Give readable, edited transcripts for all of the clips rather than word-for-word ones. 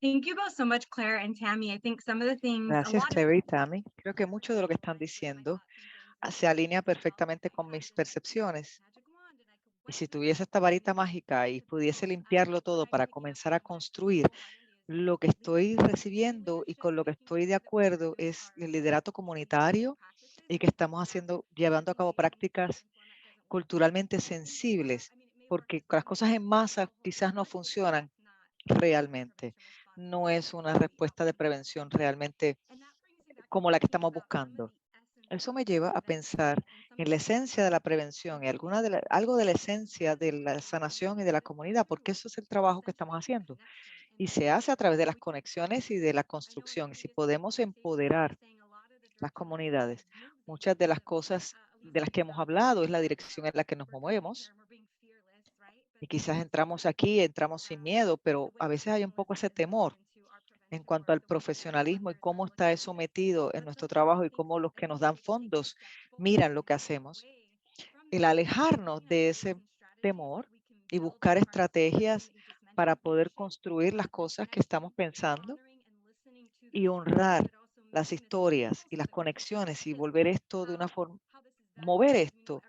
Thank you both so much, Claire and Tammy. I think some of the things, a Gracias, lot of Claire y Tammy. Creo que mucho de lo que están diciendo se alinea perfectamente con mis percepciones. Y si tuviese esta varita mágica y pudiese limpiarlo todo para comenzar a construir, lo que estoy recibiendo y con lo que estoy de acuerdo es el liderato comunitario y que estamos haciendo, llevando a cabo prácticas culturalmente sensibles, porque las cosas en masa quizás no funcionan realmente. No es una respuesta de prevención realmente como la que estamos buscando. Eso me lleva a pensar en la esencia de la prevención y algo de la esencia de la sanación y de la comunidad, porque eso es el trabajo que estamos haciendo. Y se hace a través de las conexiones y de la construcción. Y si podemos empoderar las comunidades, muchas de las cosas de las que hemos hablado es la dirección en la que nos movemos. Y quizás entramos sin miedo, pero a veces hay un poco ese temor en cuanto al profesionalismo y cómo está eso metido en nuestro trabajo y cómo los que nos dan fondos miran lo que hacemos. El alejarnos de ese temor y buscar estrategias para poder construir las cosas que estamos pensando y honrar las historias y las conexiones y volver esto de una forma, mover esto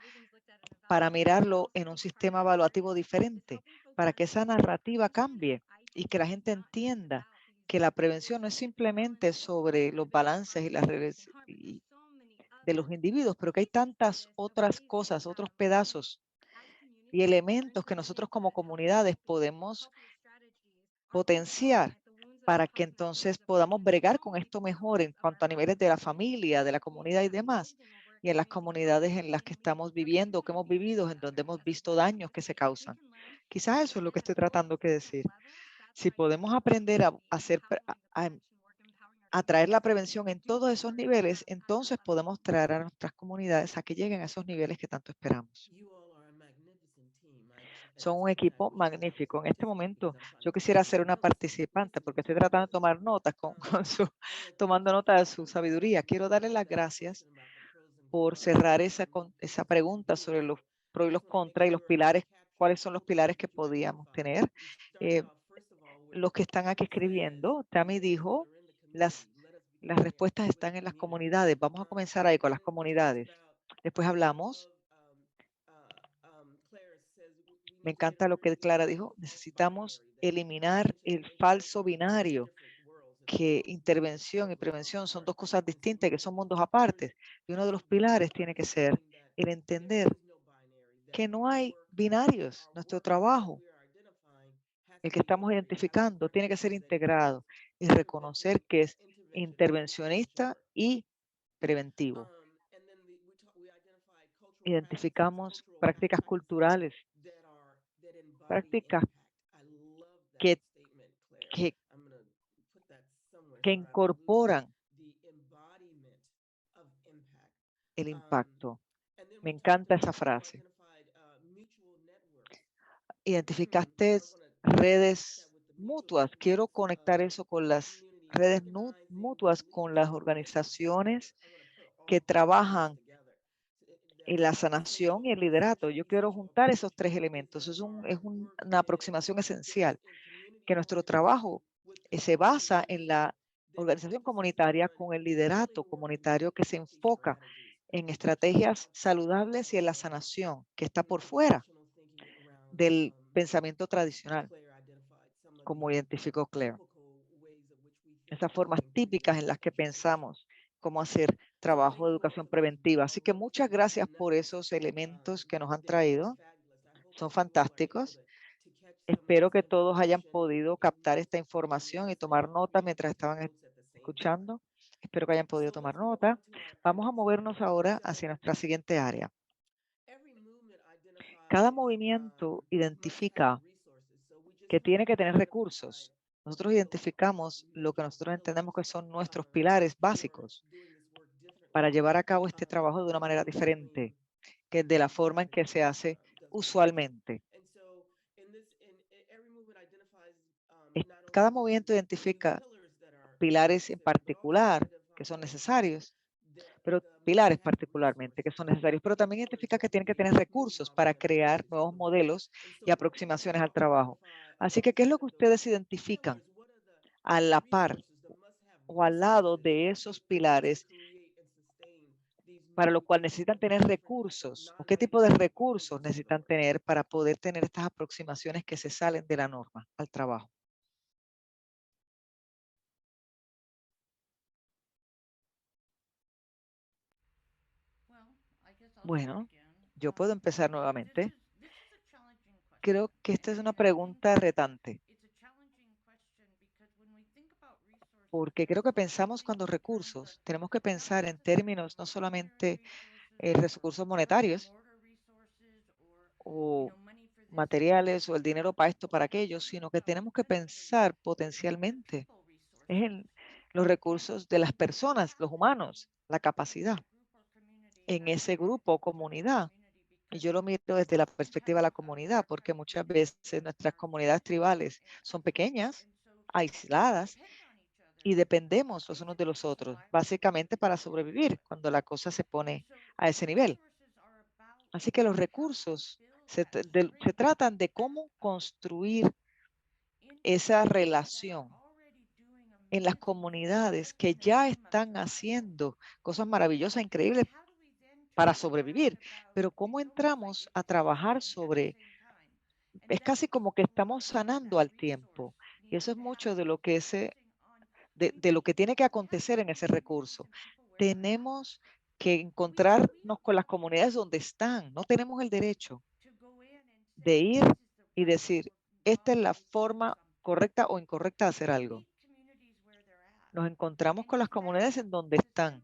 para mirarlo en un sistema evaluativo diferente, para que esa narrativa cambie y que la gente entienda que la prevención no es simplemente sobre los balances y las redes de los individuos, pero que hay tantas otras cosas, otros pedazos y elementos que nosotros como comunidades podemos potenciar para que entonces podamos bregar con esto mejor en cuanto a niveles de la familia, de la comunidad y demás, y en las comunidades en las que estamos viviendo, que hemos vivido, en donde hemos visto daños que se causan. Quizás eso es lo que estoy tratando de decir. Si podemos aprender a hacer, a traer la prevención en todos esos niveles, entonces podemos traer a nuestras comunidades a que lleguen a esos niveles que tanto esperamos. Son un equipo magnífico. En este momento yo quisiera ser una participante porque estoy tratando de tomar notas tomando nota de su sabiduría. Quiero darle las gracias por cerrar esa pregunta sobre los pros y los contras y los pilares, cuáles son los pilares que podíamos tener. Eh, los que están aquí escribiendo, Tammy dijo, las respuestas están en las comunidades. Vamos a comenzar ahí con las comunidades. Después hablamos. Me encanta lo que Clara dijo, necesitamos eliminar el falso binario, que intervención y prevención son dos cosas distintas, que son mundos apartes. Y uno de los pilares tiene que ser el entender que no hay binarios. Nuestro trabajo, el que estamos identificando, tiene que ser integrado y reconocer que es intervencionista y preventivo. Identificamos prácticas culturales, prácticas que, que, que incorporan el impacto. Me encanta esa frase. Identificaste redes mutuas. Quiero conectar eso con las redes mutuas, con las organizaciones que trabajan en la sanación y el liderato. Yo quiero juntar esos tres elementos. Una aproximación esencial, que nuestro trabajo se basa en la organización comunitaria con el liderato comunitario que se enfoca en estrategias saludables y en la sanación, que está por fuera del pensamiento tradicional, como identificó Claire. Esas formas típicas en las que pensamos cómo hacer trabajo de educación preventiva. Así que muchas gracias por esos elementos que nos han traído. Son fantásticos. Espero que todos hayan podido captar esta información y tomar nota mientras estaban escuchando. Espero que hayan podido tomar nota. Vamos a movernos ahora hacia nuestra siguiente área. Cada movimiento identifica que tiene que tener recursos. Nosotros identificamos lo que nosotros entendemos que son nuestros pilares básicos para llevar a cabo este trabajo de una manera diferente, que es de la forma en que se hace usualmente. Cada movimiento identifica pilares en particular que son necesarios, pero pilares particularmente que son necesarios, pero también identifica que tienen que tener recursos para crear nuevos modelos y aproximaciones al trabajo. Así que, ¿qué es lo que ustedes identifican a la par o al lado de esos pilares para lo cual necesitan tener recursos o qué tipo de recursos necesitan tener para poder tener estas aproximaciones que se salen de la norma al trabajo. Bueno, yo puedo empezar nuevamente. Creo que esta es una pregunta retante, porque creo que pensamos cuando recursos, tenemos que pensar en términos no solamente recursos monetarios o materiales o el dinero para esto, para aquello, sino que tenemos que pensar potencialmente en los recursos de las personas, los humanos, la capacidad en ese grupo o comunidad. Y yo lo miro desde la perspectiva de la comunidad, porque muchas veces nuestras comunidades tribales son pequeñas, aisladas, y dependemos los unos de los otros, básicamente para sobrevivir cuando la cosa se pone a ese nivel. Así que los recursos se tratan de cómo construir esa relación en las comunidades que ya están haciendo cosas maravillosas, increíbles para sobrevivir. Pero cómo entramos a trabajar sobre, es casi como que estamos sanando al tiempo. Y eso es mucho de lo que de lo que tiene que acontecer en ese recurso. Tenemos que encontrarnos con las comunidades donde están. No tenemos el derecho de ir y decir, esta es la forma correcta o incorrecta de hacer algo. Nos encontramos con las comunidades en donde están.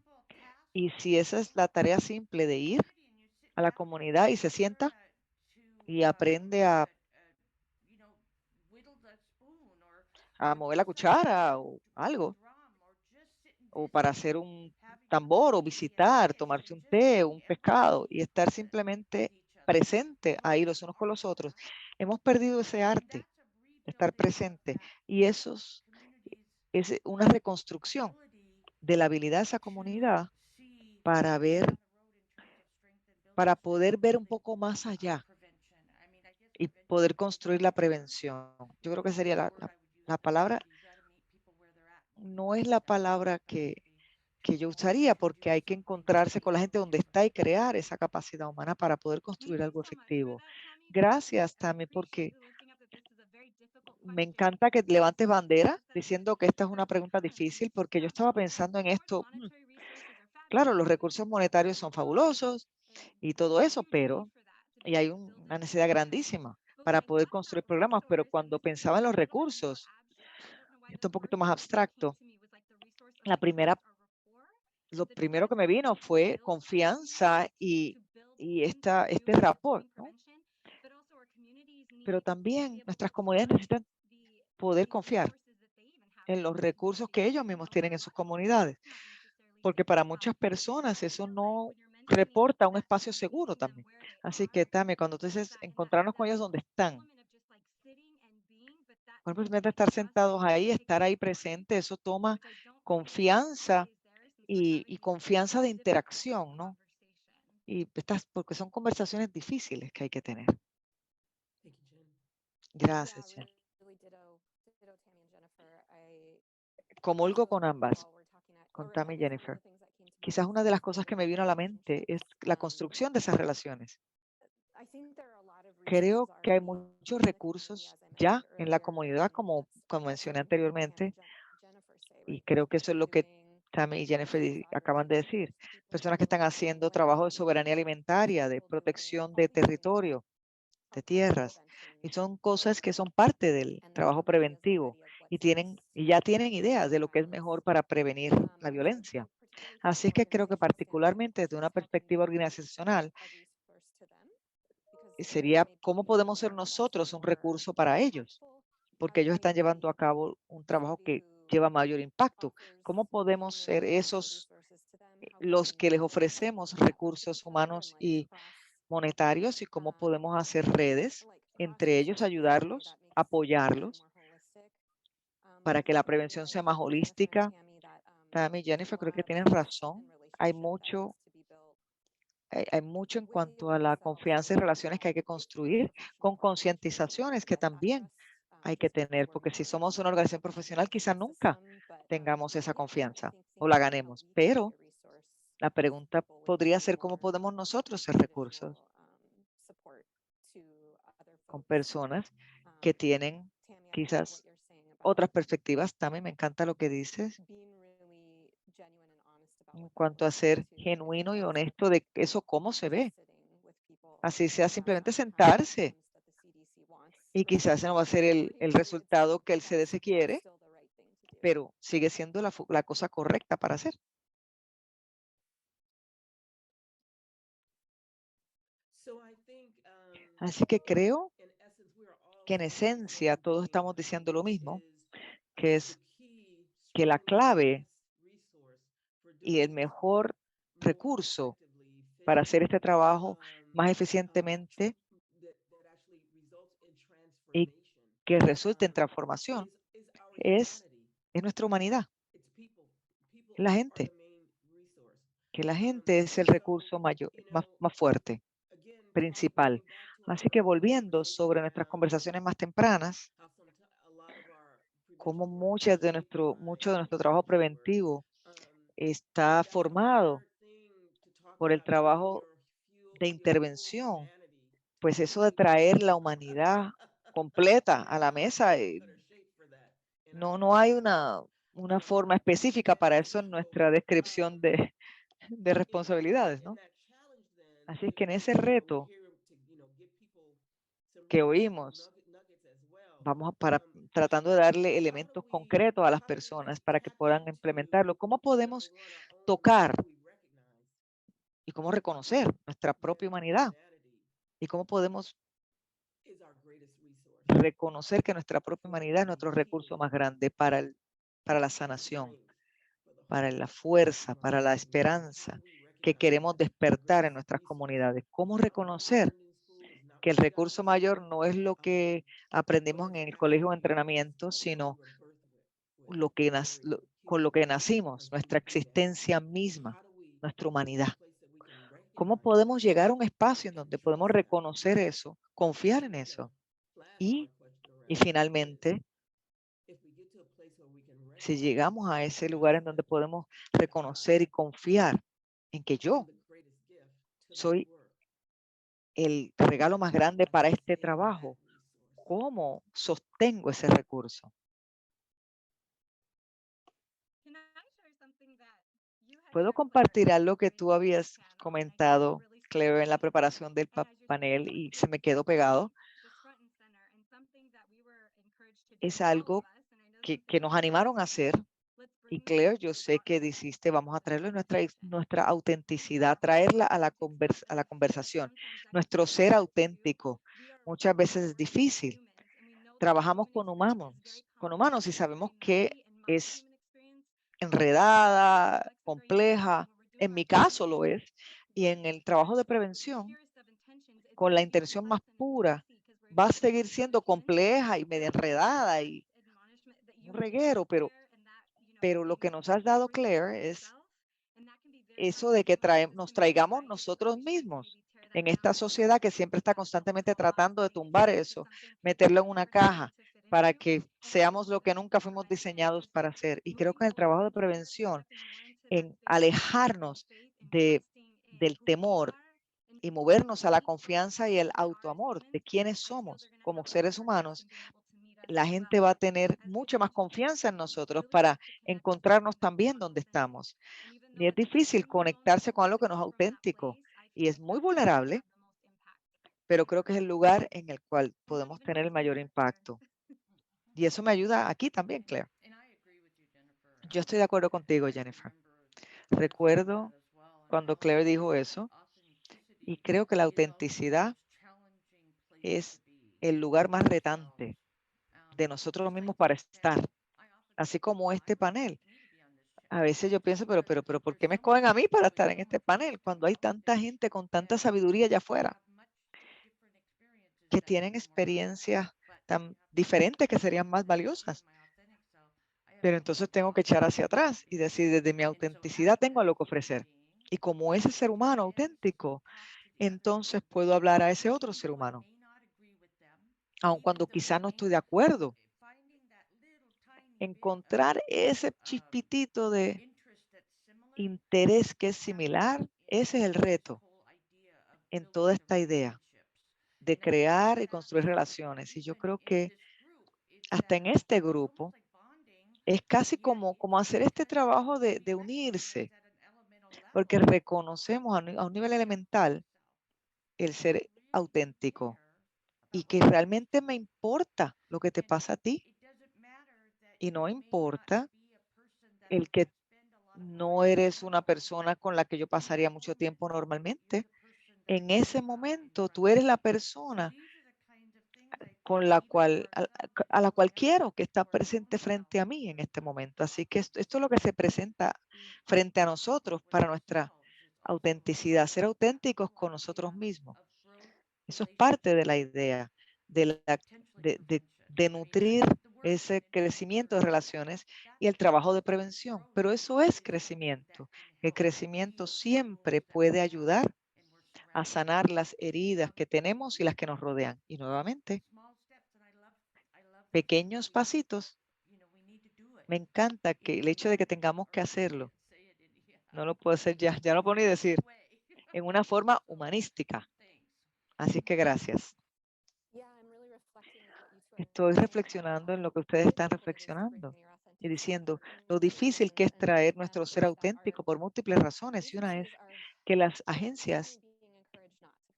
Y si esa es la tarea simple de ir a la comunidad y se sienta y aprende a mover la cuchara o algo, o para hacer un tambor o visitar, tomarse un té, un pescado y estar simplemente presente ahí los unos con los otros. Hemos perdido ese arte, estar presente, y eso es una reconstrucción de la habilidad de esa comunidad para para poder ver un poco más allá y poder construir la prevención. Yo creo que sería la palabra, no es la palabra que yo usaría, porque hay que encontrarse con la gente donde está y crear esa capacidad humana para poder construir algo efectivo. Gracias, Tami, porque me encanta que levantes bandera diciendo que esta es una pregunta difícil, porque yo estaba pensando en esto. Claro, los recursos monetarios son fabulosos y todo eso, pero y hay una necesidad grandísima para poder construir programas, pero cuando pensaba en los recursos, esto es un poquito más abstracto, lo primero que me vino fue confianza y este rapport, ¿no? Pero también nuestras comunidades necesitan poder confiar en los recursos que ellos mismos tienen en sus comunidades, porque para muchas personas eso no reporta un espacio seguro también. Así que también cuando tú dices encontrarnos con ellos donde están, por ejemplo, simplemente estar sentados ahí, estar ahí presente, eso toma confianza y confianza de interacción, ¿no? Y porque son conversaciones difíciles que hay que tener. Gracias, Jen. Comulgo con ambas, con Tammy y Jennifer. Quizás una de las cosas que me vino a la mente es la construcción de esas relaciones. Creo que hay muchos recursos ya en la comunidad, como mencioné anteriormente, y creo que eso es lo que Tammy y Jennifer acaban de decir. Personas que están haciendo trabajo de soberanía alimentaria, de protección de territorio, de tierras, y son cosas que son parte del trabajo preventivo y ya tienen ideas de lo que es mejor para prevenir la violencia. Así es que creo que particularmente desde una perspectiva organizacional sería cómo podemos ser nosotros un recurso para ellos, porque ellos están llevando a cabo un trabajo que lleva mayor impacto. ¿Cómo podemos ser esos los que les ofrecemos recursos humanos y monetarios y cómo podemos hacer redes entre ellos, ayudarlos, apoyarlos para que la prevención sea más holística? Tammy y Jennifer, creo que tienen razón. Hay mucho en cuanto a la confianza y relaciones que hay que construir con concientizaciones que también hay que tener, porque si somos una organización profesional, quizá nunca tengamos esa confianza o la ganemos, pero la pregunta podría ser cómo podemos nosotros ser recursos con personas que tienen quizás otras perspectivas. También me encanta lo que dices en cuanto a ser genuino y honesto de eso, cómo se ve. Así sea simplemente sentarse y quizás ese no va a ser el resultado que el CDC quiere, pero sigue siendo la cosa correcta para hacer. Así que creo que en esencia todos estamos diciendo lo mismo, que es que la clave y el mejor recurso para hacer este trabajo más eficientemente y que resulte en transformación es nuestra humanidad, la gente, que la gente es el recurso mayor, más fuerte, principal. Así que volviendo sobre nuestras conversaciones más tempranas, como mucho de nuestro trabajo preventivo está formado por el trabajo de intervención, pues eso de traer la humanidad completa a la mesa, no hay una forma específica para eso en nuestra descripción de responsabilidades, ¿no? Así es que en ese reto que oímos, tratando de darle elementos concretos a las personas para que puedan implementarlo. ¿Cómo podemos tocar y cómo reconocer nuestra propia humanidad? ¿Y cómo podemos reconocer que nuestra propia humanidad es nuestro recurso más grande para la sanación, para la fuerza, para la esperanza que queremos despertar en nuestras comunidades? ¿Cómo reconocer que el recurso mayor no es lo que aprendimos en el colegio de entrenamiento, sino con lo que nacimos, nuestra existencia misma, nuestra humanidad? ¿Cómo podemos llegar a un espacio en donde podemos reconocer eso, confiar en eso? Y, y finalmente, si llegamos a ese lugar en donde podemos reconocer y confiar en que yo soy el regalo más grande para este trabajo, ¿cómo sostengo ese recurso? Puedo compartir algo que tú habías comentado, Claire, en la preparación del panel y se me quedó pegado. Es algo que nos animaron a hacer. Y Claire, yo sé que dijiste, vamos a traerle nuestra autenticidad, traerla a la conversación, nuestro ser auténtico. Muchas veces es difícil. Trabajamos con humanos y sabemos que es enredada, compleja. En mi caso lo es. Y en el trabajo de prevención, con la intención más pura, va a seguir siendo compleja y media enredada y un reguero, pero lo que nos has dado, Claire, es eso de que nos traigamos nosotros mismos en esta sociedad que siempre está constantemente tratando de tumbar eso, meterlo en una caja para que seamos lo que nunca fuimos diseñados para ser. Y creo que en el trabajo de prevención, en alejarnos del temor y movernos a la confianza y el autoamor de quiénes somos como seres humanos, la gente va a tener mucha más confianza en nosotros para encontrarnos también donde estamos. Y es difícil conectarse con algo que no es auténtico y es muy vulnerable, pero creo que es el lugar en el cual podemos tener el mayor impacto. Y eso me ayuda aquí también, Claire. Yo estoy de acuerdo contigo, Jennifer. Recuerdo cuando Claire dijo eso y creo que la autenticidad es el lugar más retante de nosotros mismos para estar, así como este panel. A veces yo pienso, pero ¿por qué me escogen a mí para estar en este panel cuando hay tanta gente con tanta sabiduría allá afuera que tienen experiencias tan diferentes que serían más valiosas? Pero entonces tengo que echar hacia atrás y decir, desde mi autenticidad tengo algo que ofrecer. Y como ese ser humano auténtico, entonces puedo hablar a ese otro ser humano aun cuando quizá no estoy de acuerdo. Encontrar ese chispitito de interés que es similar, ese es el reto en toda esta idea de crear y construir relaciones. Y yo creo que hasta en este grupo es casi como hacer este trabajo de unirse, porque reconocemos a un nivel elemental el ser auténtico y que realmente me importa lo que te pasa a ti y no importa el que no eres una persona con la que yo pasaría mucho tiempo normalmente. En ese momento tú eres la persona con la cual, a la cual quiero que está presente frente a mí en este momento. Así que esto es lo que se presenta frente a nosotros para nuestra autenticidad, ser auténticos con nosotros mismos. Eso es parte de la idea de, de nutrir ese crecimiento de relaciones y el trabajo de prevención. Pero eso es crecimiento. El crecimiento siempre puede ayudar a sanar las heridas que tenemos y las que nos rodean. Y nuevamente, pequeños pasitos. Me encanta que el hecho de que tengamos que hacerlo, no lo puedo hacer ya no lo puedo ni decir, en una forma humanística. Así que gracias. Estoy reflexionando en lo que ustedes están reflexionando y diciendo lo difícil que es traer nuestro ser auténtico por múltiples razones. Y una es que las agencias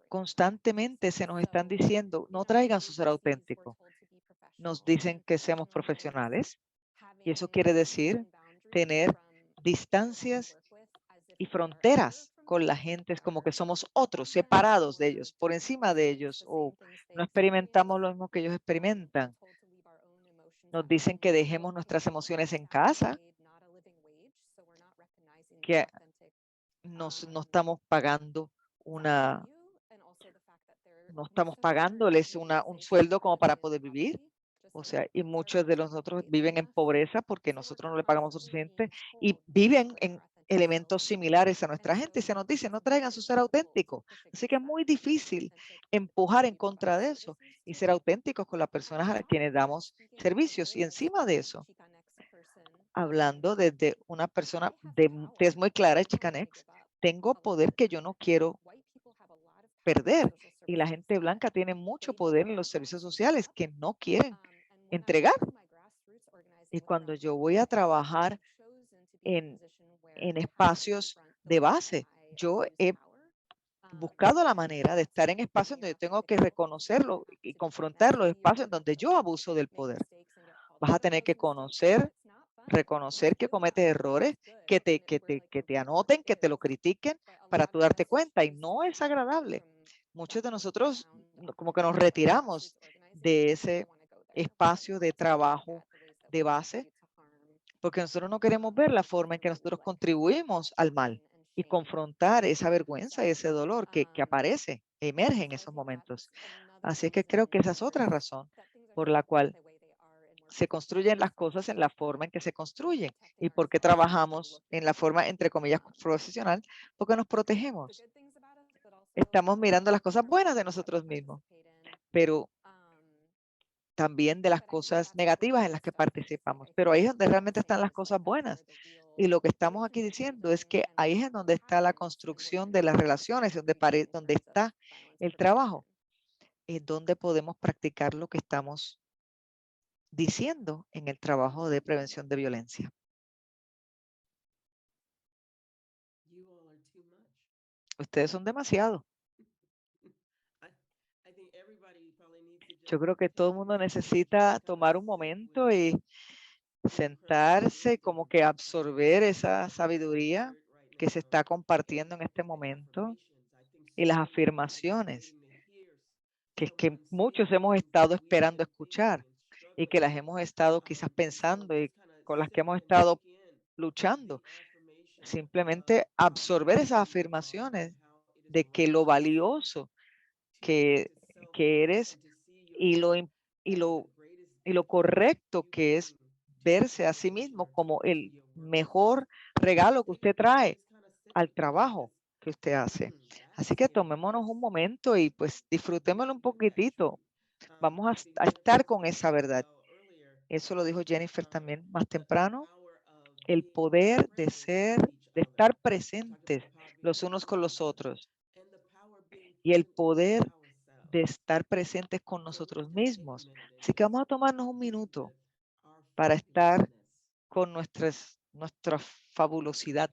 constantemente se nos están diciendo, no traigan su ser auténtico. Nos dicen que seamos profesionales y eso quiere decir tener distancias y fronteras con la gente, es como que somos otros, separados de ellos, por encima de ellos, o no experimentamos lo mismo que ellos experimentan. Nos dicen que dejemos nuestras emociones en casa, que no estamos pagando una, no estamos pagándoles un sueldo como para poder vivir. O sea, y muchos de nosotros viven en pobreza porque nosotros no le pagamos suficiente y viven en elementos similares a nuestra gente y se nos dice, no traigan su ser auténtico. Así que es muy difícil empujar en contra de eso y ser auténticos con las personas a quienes damos servicios. Y encima de eso, hablando desde una persona que es muy clara, Chicanex, tengo poder que yo no quiero perder. Y la gente blanca tiene mucho poder en los servicios sociales que no quieren entregar. Y cuando yo voy a trabajar en espacios de base, yo he buscado la manera de estar en espacios donde yo tengo que reconocerlo y confrontar los espacios en donde yo abuso del poder. Vas a tener que reconocer que cometes errores, que te anoten, que te lo critiquen para tú darte cuenta. Y no es agradable. Muchos de nosotros como que nos retiramos de ese espacio de trabajo de base porque nosotros no queremos ver la forma en que nosotros contribuimos al mal y confrontar esa vergüenza y ese dolor que aparece, emerge en esos momentos. Así es que creo que esa es otra razón por la cual se construyen las cosas en la forma en que se construyen y por qué trabajamos en la forma, entre comillas, profesional, porque nos protegemos. Estamos mirando las cosas buenas de nosotros mismos, pero también de las cosas negativas en las que participamos. Pero ahí es donde realmente están las cosas buenas. Y lo que estamos aquí diciendo es que ahí es donde está la construcción de las relaciones, donde está el trabajo, es donde podemos practicar lo que estamos diciendo en el trabajo de prevención de violencia. Ustedes son demasiado. Yo creo que todo el mundo necesita tomar un momento y sentarse, como que absorber esa sabiduría que se está compartiendo en este momento y las afirmaciones que muchos hemos estado esperando escuchar y que las hemos estado quizás pensando y con las que hemos estado luchando. Simplemente absorber esas afirmaciones de que lo valioso que, que eres y y lo, y lo correcto que es verse a sí mismo como el mejor regalo que usted trae al trabajo que usted hace. Así que tomémonos un momento y pues disfrutémoslo un poquitito. Vamos a estar con esa verdad. Eso lo dijo Jennifer también más temprano. El poder de estar presentes los unos con los otros y el poder de estar presentes con nosotros mismos. Así que vamos a tomarnos un minuto para estar con nuestra fabulosidad.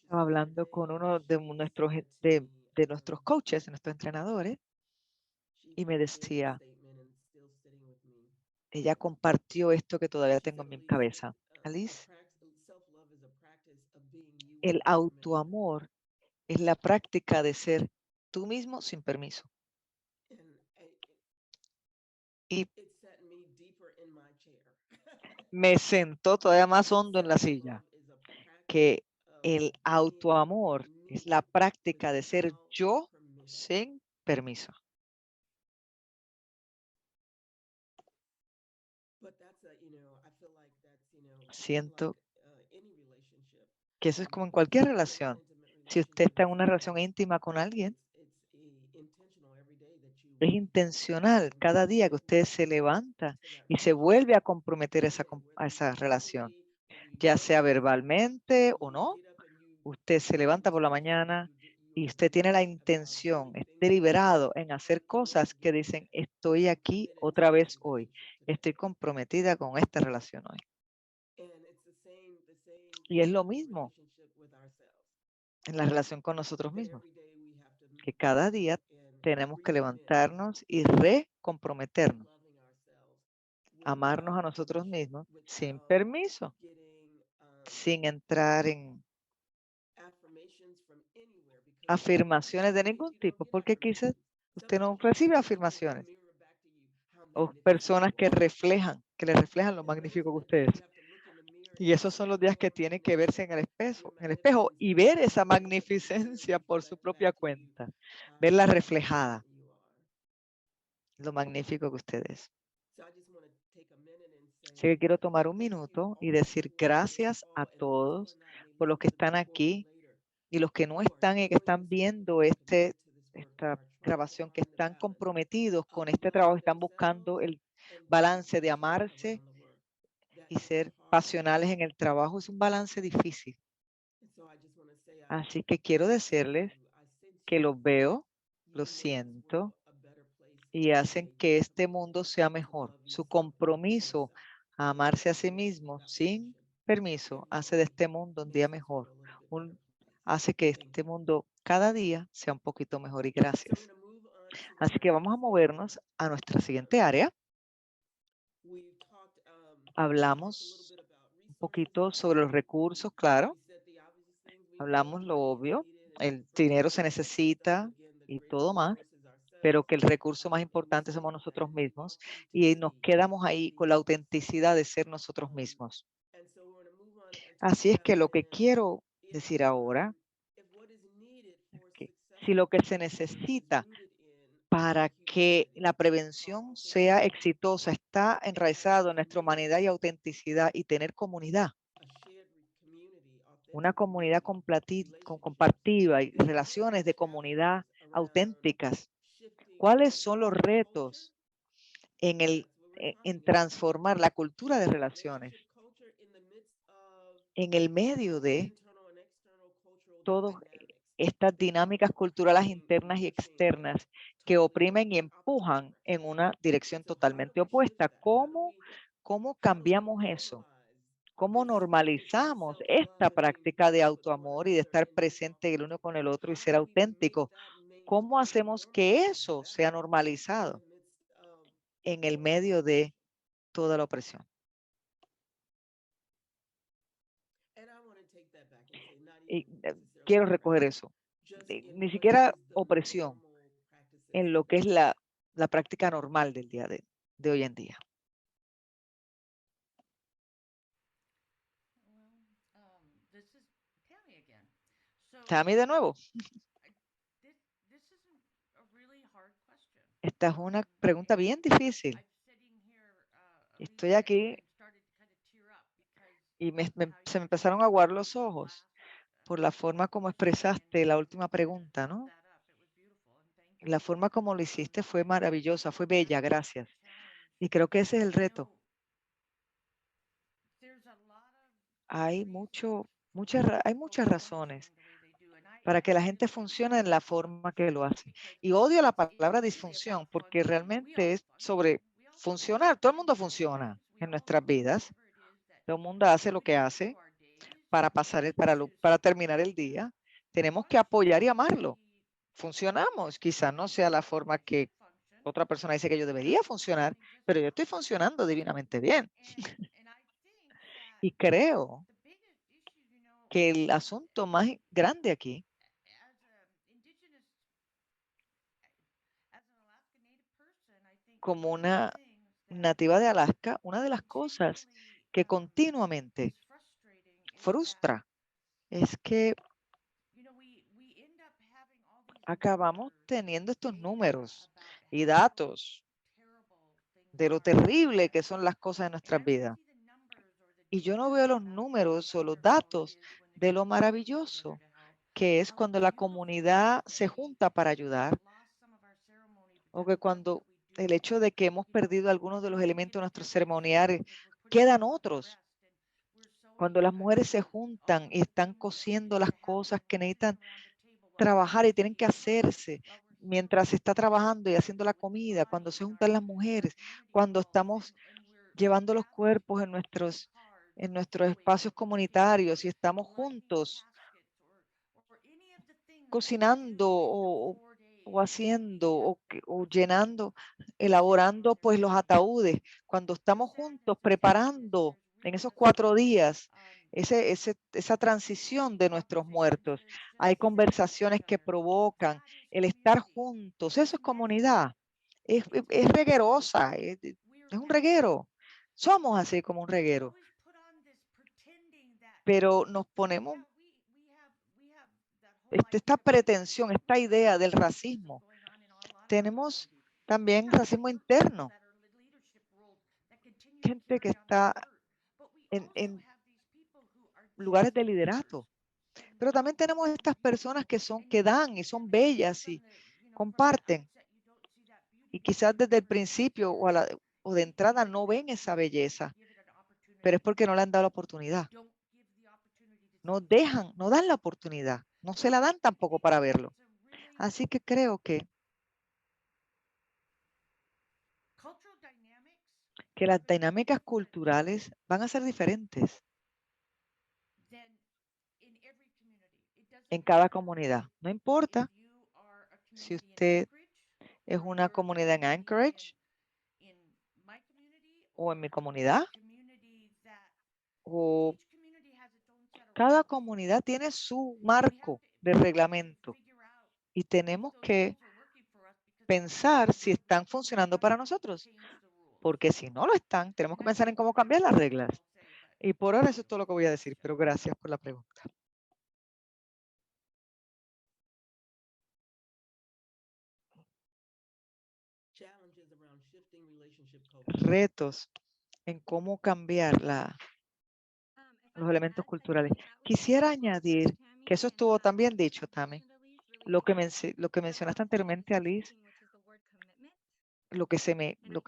Estaba hablando con uno de nuestros coaches, de nuestros entrenadores, y me decía, ella compartió esto que todavía tengo en mi cabeza. Alice, el autoamor es la práctica de ser tú mismo sin permiso. Y me sentó todavía más hondo en la silla, que el autoamor es la práctica de ser yo sin permiso. Siento que eso es como en cualquier relación. Si usted está en una relación íntima con alguien, es intencional cada día que usted se levanta y se vuelve a comprometer a esa relación, ya sea verbalmente o no. Usted se levanta por la mañana y usted tiene la intención, es deliberado en hacer cosas que dicen, estoy aquí otra vez hoy, estoy comprometida con esta relación hoy. Y es lo mismo en la relación con nosotros mismos, que cada día tenemos que levantarnos y recomprometernos, amarnos a nosotros mismos sin permiso, sin entrar en afirmaciones de ningún tipo, porque quizás usted no recibe afirmaciones o personas que le reflejan lo magnífico que usted es. Y esos son los días que tiene que verse en el espejo y ver esa magnificencia por su propia cuenta, verla reflejada, lo magnífico que usted es. Así que quiero tomar un minuto y decir gracias a todos por los que están aquí y los que no están y que están viendo esta grabación, que están comprometidos con este trabajo, están buscando el balance de amarse y ser pasionales en el trabajo. Es un balance difícil. Así que quiero decirles que los veo, los siento y hacen que este mundo sea mejor. Su compromiso a amarse a sí mismo sin permiso hace de este mundo un día mejor. Hace que este mundo cada día sea un poquito mejor, y gracias. Así que vamos a movernos a nuestra siguiente área. Hablamos un poquito sobre los recursos, claro. Hablamos lo obvio, el dinero se necesita y todo más, pero que el recurso más importante somos nosotros mismos, y nos quedamos ahí con la autenticidad de ser nosotros mismos. Así es que lo que quiero decir ahora es que si lo que se necesita para que la prevención sea exitosa está enraizado en nuestra humanidad y autenticidad y tener comunidad, una comunidad compartida y relaciones de comunidad auténticas. ¿Cuáles son los retos en transformar la cultura de relaciones en el medio de todas estas dinámicas culturales internas y externas que oprimen y empujan en una dirección totalmente opuesta? ¿Cómo cambiamos eso? ¿Cómo normalizamos esta práctica de autoamor y de estar presente el uno con el otro y ser auténtico? ¿Cómo hacemos que eso sea normalizado en el medio de toda la opresión? Y quiero recoger eso. Ni siquiera opresión en lo que es la práctica normal del día de hoy en día. Tammy de nuevo. Esta es una pregunta bien difícil. Estoy aquí y se me empezaron a aguar los ojos por la forma como expresaste la última pregunta, ¿no? La forma como lo hiciste fue maravillosa, fue bella, gracias. Y creo que ese es el reto. Hay hay muchas razones para que la gente funcione en la forma que lo hace. Y odio la palabra disfunción porque realmente es sobre funcionar. Todo el mundo funciona en nuestras vidas. Todo el mundo hace lo que hace para para terminar el día. Tenemos que apoyar y amarlo. Funcionamos. Quizás no sea la forma que otra persona dice que yo debería funcionar, pero yo estoy funcionando divinamente bien. Y creo que el asunto más grande aquí, como una nativa de Alaska, una de las cosas que continuamente frustra es que acabamos teniendo estos números y datos de lo terrible que son las cosas en nuestras vidas. Y yo no veo los números o los datos de lo maravilloso que es cuando la comunidad se junta para ayudar, o que cuando el hecho de que hemos perdido algunos de los elementos de nuestros ceremoniales, quedan otros. Cuando las mujeres se juntan y están cosiendo las cosas que necesitan trabajar y tienen que hacerse mientras se está trabajando y haciendo la comida, cuando se juntan las mujeres, cuando estamos llevando los cuerpos en nuestros espacios comunitarios y estamos juntos cocinando o haciendo o llenando, elaborando pues los ataúdes, cuando estamos juntos preparando en esos 4 días esa transición de nuestros muertos. Hay conversaciones que provocan el estar juntos. Eso es comunidad. Es reguerosa, es un reguero. Somos así como un reguero. Pero nos ponemos esta pretensión, esta idea del racismo. Tenemos también racismo interno, gente que está en lugares de liderato. Pero también tenemos estas personas que dan y son bellas y comparten. Y quizás desde el principio o de entrada no ven esa belleza, pero es porque no le han dado la oportunidad. No dan la oportunidad, no se la dan tampoco para verlo. Así que creo que las dinámicas culturales van a ser diferentes en cada comunidad. No importa si usted es una comunidad en Anchorage o en mi comunidad, o cada comunidad tiene su marco de reglamento y tenemos que pensar si están funcionando para nosotros, porque si no lo están, tenemos que pensar en cómo cambiar las reglas. Y por ahora eso es todo lo que voy a decir, pero gracias por la pregunta. Retos en cómo cambiar los elementos culturales. Quisiera añadir que eso estuvo también dicho, Tammy. Lo que mencionaste anteriormente, Alice, lo que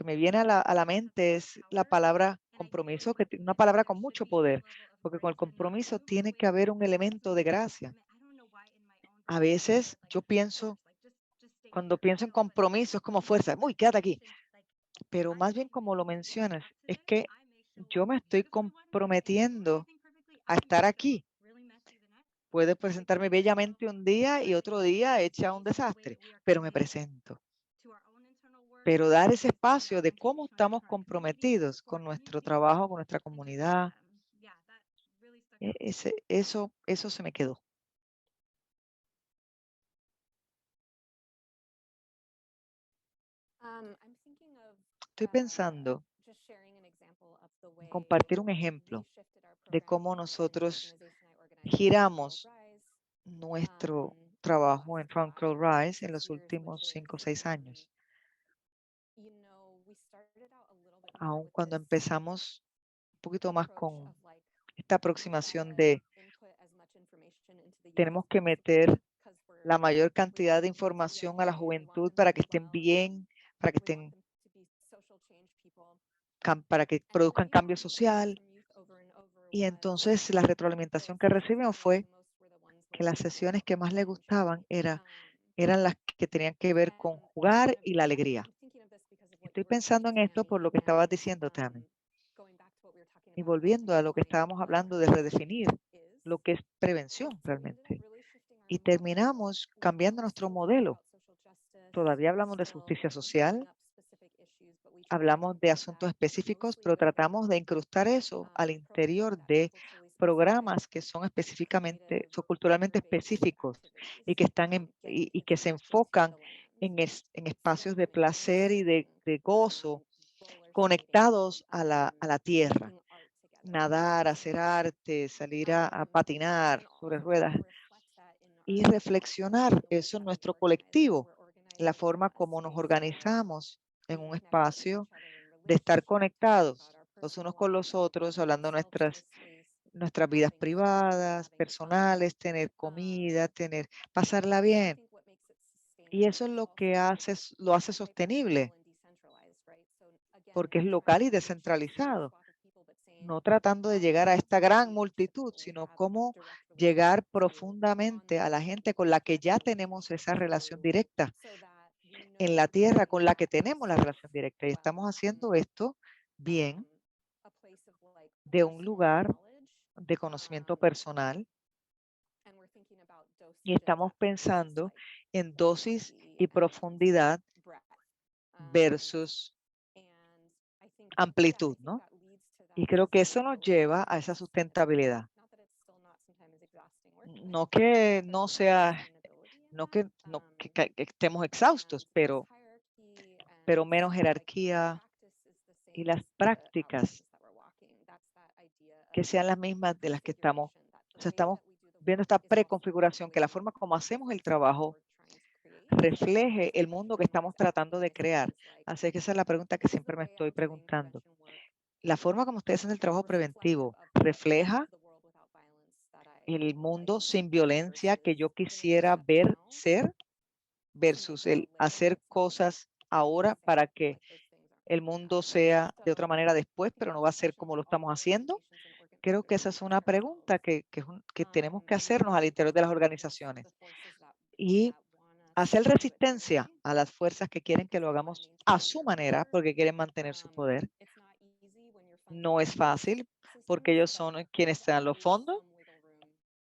me viene a la mente es la palabra compromiso, que una palabra con mucho poder, porque con el compromiso tiene que haber un elemento de gracia. A veces yo pienso, cuando pienso en compromiso, es como fuerza, muy, quédate aquí. Pero más bien como lo mencionas, es que yo me estoy comprometiendo a estar aquí. Puede presentarme bellamente un día y otro día hecha un desastre, pero me presento. Pero dar ese espacio de cómo estamos comprometidos con nuestro trabajo, con nuestra comunidad, eso se me quedó. Estoy pensando en compartir un ejemplo de cómo nosotros giramos nuestro trabajo en Frankel Rise en los últimos 5 o 6 años. Aun cuando empezamos un poquito más con esta aproximación de tenemos que meter la mayor cantidad de información a la juventud para que estén bien, para que estén para que produzcan cambio social. Y entonces la retroalimentación que recibimos fue que las sesiones que más les gustaban eran las que tenían que ver con jugar y la alegría. Estoy pensando en esto por lo que estabas diciendo, Tammy. Y volviendo a lo que estábamos hablando de redefinir lo que es prevención realmente. Y terminamos cambiando nuestro modelo. Todavía hablamos de justicia social, hablamos de asuntos específicos, pero tratamos de incrustar eso al interior de programas que son específicamente, son culturalmente específicos y que y que se enfocan en espacios de placer y de gozo conectados a la tierra. Nadar, hacer arte, salir a patinar sobre ruedas y reflexionar eso en nuestro colectivo, la forma como nos organizamos en un espacio de estar conectados los unos con los otros, hablando de nuestras vidas privadas, personales, tener comida, pasarla bien. Y eso es lo que lo hace sostenible, porque es local y descentralizado. No tratando de llegar a esta gran multitud, sino cómo llegar profundamente a la gente con la que ya tenemos esa relación directa en la tierra, con la que tenemos la relación directa. Y estamos haciendo esto bien de un lugar de conocimiento personal y estamos pensando en dosis y profundidad versus amplitud, ¿no? Y creo que eso nos lleva a esa sustentabilidad. No que no sea, que estemos exhaustos, pero menos jerarquía y las prácticas que sean las mismas de las que estamos viendo esta preconfiguración, que la forma como hacemos el trabajo refleje el mundo que estamos tratando de crear. Así que esa es la pregunta que siempre me estoy preguntando. La forma como ustedes hacen el trabajo preventivo refleja el mundo sin violencia que yo quisiera ver ser versus el hacer cosas ahora para que el mundo sea de otra manera después, pero no va a ser como lo estamos haciendo. Creo que esa es una pregunta que tenemos que hacernos al interior de las organizaciones y hacer resistencia a las fuerzas que quieren que lo hagamos a su manera porque quieren mantener su poder. No es fácil porque ellos son quienes están los fondos,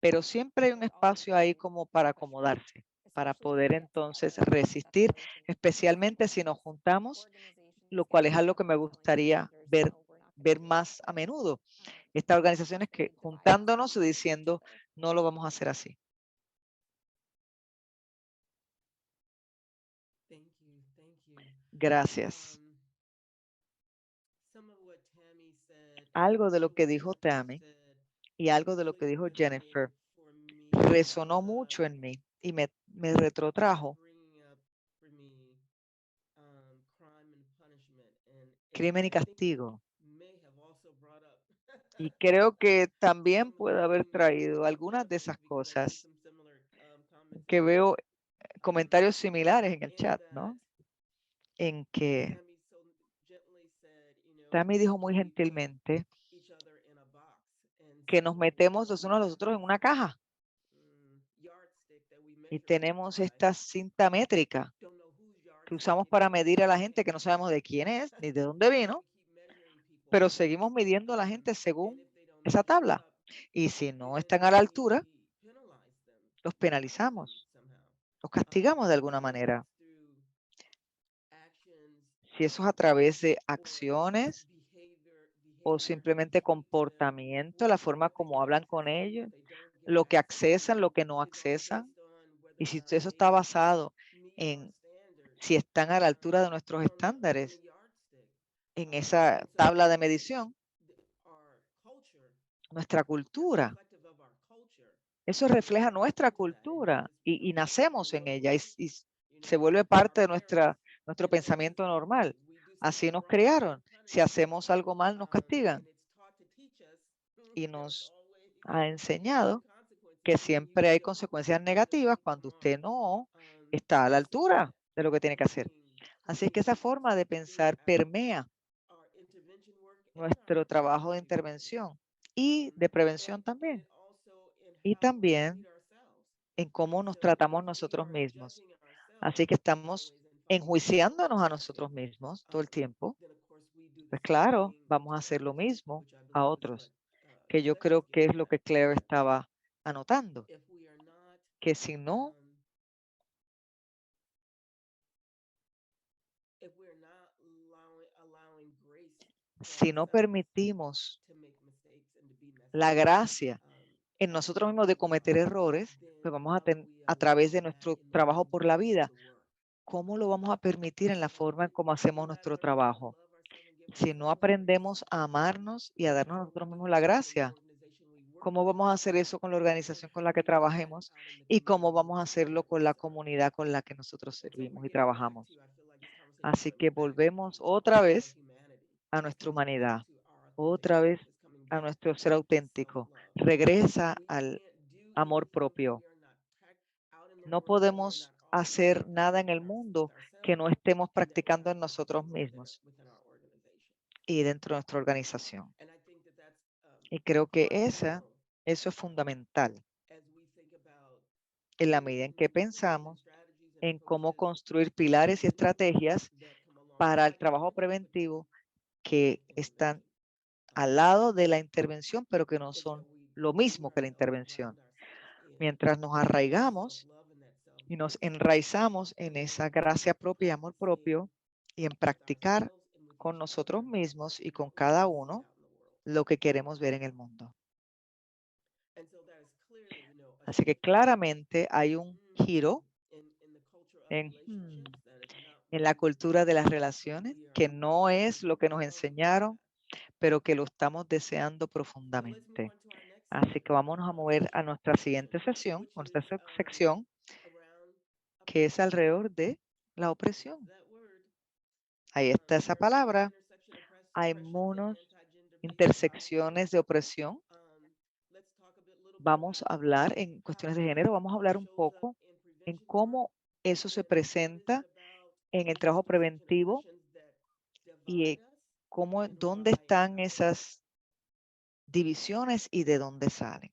pero siempre hay un espacio ahí como para acomodarse, para poder entonces resistir, especialmente si nos juntamos, lo cual es algo que me gustaría ver más a menudo. Estas organizaciones que juntándonos y diciendo, no lo vamos a hacer así. Gracias. Algo de lo que dijo Tammy y algo de lo que dijo Jennifer resonó mucho en mí y me retrotrajo crimen y castigo. Y creo que también puede haber traído algunas de esas cosas que veo comentarios similares en el chat, ¿no? En que Tammy dijo muy gentilmente que nos metemos los unos a los otros en una caja y tenemos esta cinta métrica que usamos para medir a la gente que no sabemos de quién es ni de dónde vino pero seguimos midiendo a la gente según esa tabla. Y si no están a la altura, los penalizamos, los castigamos de alguna manera. Si eso es a través de acciones o simplemente comportamiento, la forma como hablan con ellos, lo que accesan, lo que no accesan. Y si eso está basado en si están a la altura de nuestros estándares en esa tabla de medición, nuestra cultura, eso refleja nuestra cultura y nacemos en ella y se vuelve parte de nuestro pensamiento normal. Así nos crearon. Si hacemos algo mal, nos castigan. Y nos ha enseñado que siempre hay consecuencias negativas cuando usted no está a la altura de lo que tiene que hacer. Así es que esa forma de pensar permea nuestro trabajo de intervención y de prevención también. Y también en cómo nos tratamos nosotros mismos. Así que estamos enjuiciándonos a nosotros mismos todo el tiempo. Pues claro, vamos a hacer lo mismo a otros, que yo creo que es lo que Claire estaba anotando, que si no permitimos la gracia en nosotros mismos de cometer errores, pues vamos a través de nuestro trabajo por la vida, ¿cómo lo vamos a permitir en la forma en cómo hacemos nuestro trabajo? Si no aprendemos a amarnos y a darnos a nosotros mismos la gracia, ¿cómo vamos a hacer eso con la organización con la que trabajemos? ¿Y cómo vamos a hacerlo con la comunidad con la que nosotros servimos y trabajamos? Así que volvemos otra vez a nuestra humanidad, otra vez a nuestro ser auténtico. Regresa al amor propio. No podemos hacer nada en el mundo que no estemos practicando en nosotros mismos y dentro de nuestra organización. Y creo que eso es fundamental en la medida en que pensamos en cómo construir pilares y estrategias para el trabajo preventivo que están al lado de la intervención, pero que no son lo mismo que la intervención. Mientras nos arraigamos y nos enraizamos en esa gracia propia y amor propio y en practicar con nosotros mismos y con cada uno lo que queremos ver en el mundo. Así que claramente hay un giro en, en la cultura de las relaciones, que no es lo que nos enseñaron, pero que lo estamos deseando profundamente. Así que vámonos a mover a nuestra siguiente sesión, nuestra sección, que es alrededor de la opresión. Ahí está esa palabra. Hay monos, intersecciones de opresión. Vamos a hablar en cuestiones de género, vamos a hablar un poco en cómo eso se presenta en el trabajo preventivo y dónde están esas divisiones y de dónde salen.